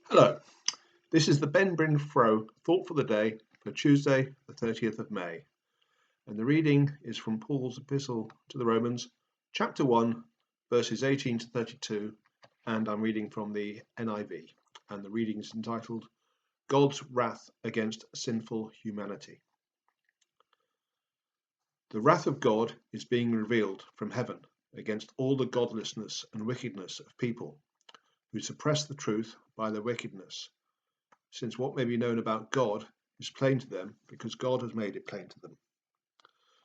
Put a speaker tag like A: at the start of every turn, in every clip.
A: Hello, this is the BenBinFro Thought for the Day for Tuesday, the 30th of May. And the reading is from Paul's Epistle to the Romans, chapter 1, verses 18 to 32. And I'm reading from the NIV. And the reading is entitled, God's Wrath Against Sinful Humanity. The wrath of God is being revealed from heaven against all the godlessness and wickedness of people who suppress the truth by their wickedness, since what may be known about God is plain to them because God has made it plain to them.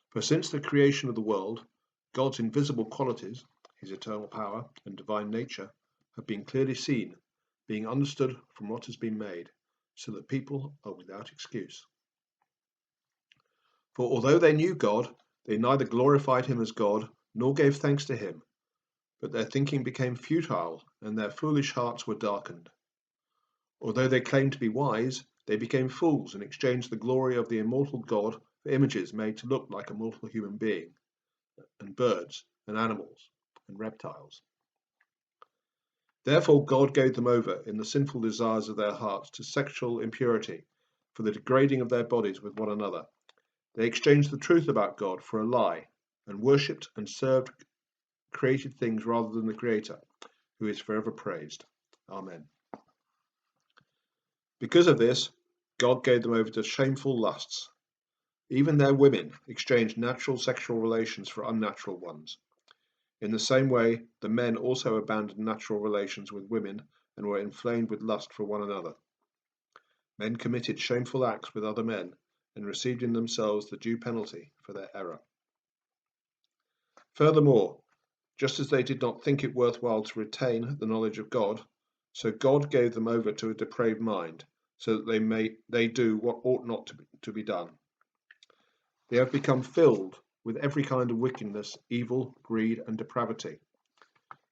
A: For since the creation of the world, God's invisible qualities, his eternal power and divine nature, have been clearly seen, being understood from what has been made, so that people are without excuse. For although they knew God, they neither glorified him as God nor gave thanks to him, but their thinking became futile and their foolish hearts were darkened. Although they claimed to be wise, they became fools and exchanged the glory of the immortal God for images made to look like a mortal human being, and birds, and animals, and reptiles. Therefore God gave them over in the sinful desires of their hearts to sexual impurity, for the degrading of their bodies with one another. They exchanged the truth about God for a lie, and worshipped and served created things rather than the Creator, who is forever praised. Amen. Because of this, God gave them over to shameful lusts. Even their women exchanged natural sexual relations for unnatural ones. In the same way, the men also abandoned natural relations with women and were inflamed with lust for one another. Men committed shameful acts with other men and received in themselves the due penalty for their error. Furthermore, just as they did not think it worthwhile to retain the knowledge of God, so God gave them over to a depraved mind, so that they do what ought not to be done. They have become filled with every kind of wickedness, evil, greed, and depravity.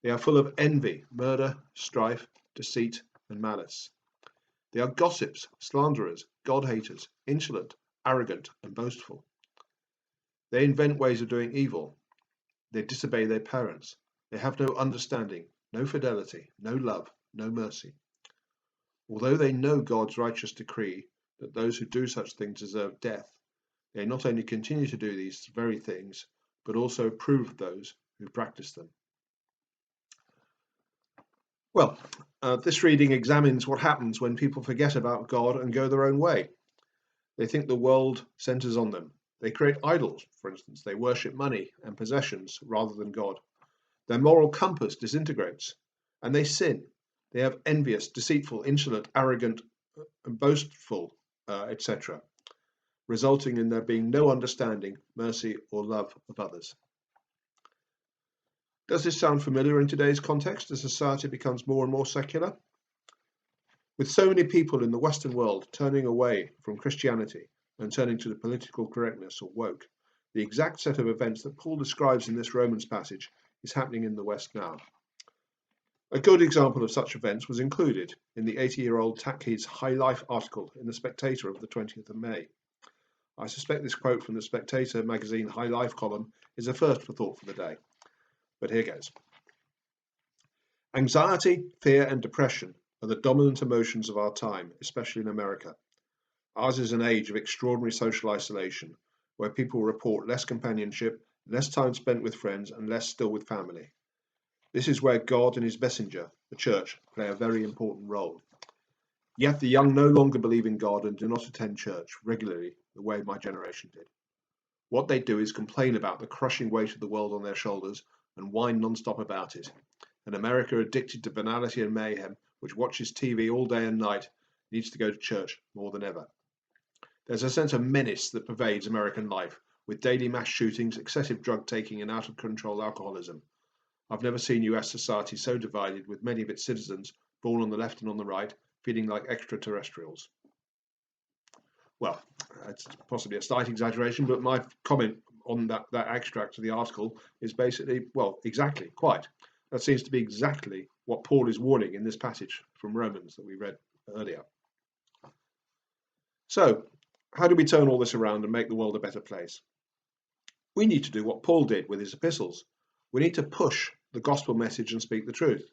A: They are full of envy, murder, strife, deceit, and malice. They are gossips, slanderers, God-haters, insolent, arrogant, and boastful. They invent ways of doing evil. They disobey their parents. They have no understanding, no fidelity, no love, no mercy. Although they know God's righteous decree that those who do such things deserve death, they not only continue to do these very things, but also approve of those who practice them. Well, this reading examines what happens when people forget about God and go their own way. They think the world centers on them. They create idols, for instance. They worship money and possessions rather than God. Their moral compass disintegrates, and they sin. They have envious, deceitful, insolent, arrogant, and boastful, etc., resulting in there being no understanding, mercy, or love of others. Does this sound familiar in today's context as society becomes more and more secular? With so many people in the Western world turning away from Christianity and turning to the political correctness or woke, the exact set of events that Paul describes in this Romans passage is happening in the West now. A good example of such events was included in the 80-year-old Takhi's High Life article in The Spectator of the 20th of May. I suspect this quote from the Spectator magazine High Life column is a first for Thought for the Day. But here goes. Anxiety, fear, and depression are the dominant emotions of our time, especially in America. Ours is an age of extraordinary social isolation, where people report less companionship, less time spent with friends, and less still with family. This is where God and his messenger, the church, play a very important role. Yet the young no longer believe in God and do not attend church regularly the way my generation did. What they do is complain about the crushing weight of the world on their shoulders and whine non-stop about it. An America addicted to banality and mayhem, which watches TV all day and night, needs to go to church more than ever. There's a sense of menace that pervades American life, with daily mass shootings, excessive drug taking, and out-of-control alcoholism. I've never seen US society so divided, with many of its citizens, born on the left and on the right, feeling like extraterrestrials. Well, it's possibly a slight exaggeration, but my comment on that extract of the article is basically, well, exactly, quite. That seems to be exactly what Paul is warning in this passage from Romans that we read earlier. So, how do we turn all this around and make the world a better place? We need to do what Paul did with his epistles. We need to push the gospel message and speak the truth.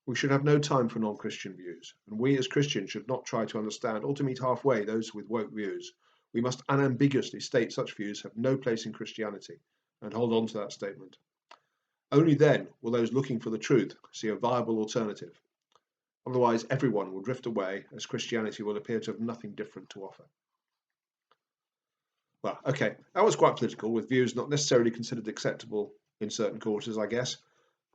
A: We should have no time for non-Christian views, and we as Christians should not try to understand or to meet halfway those with woke views. We must unambiguously state such views have no place in Christianity and hold on to that statement. Only then will those looking for the truth see a viable alternative. Otherwise, everyone will drift away as Christianity will appear to have nothing different to offer. Well, okay, that was quite political, with views not necessarily considered acceptable in certain quarters, I guess.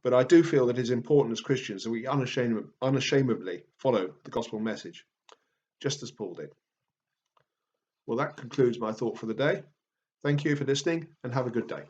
A: But I do feel that it is important as Christians that we unashamedly follow the gospel message, just as Paul did. Well, that concludes my thought for the day. Thank you for listening and have a good day.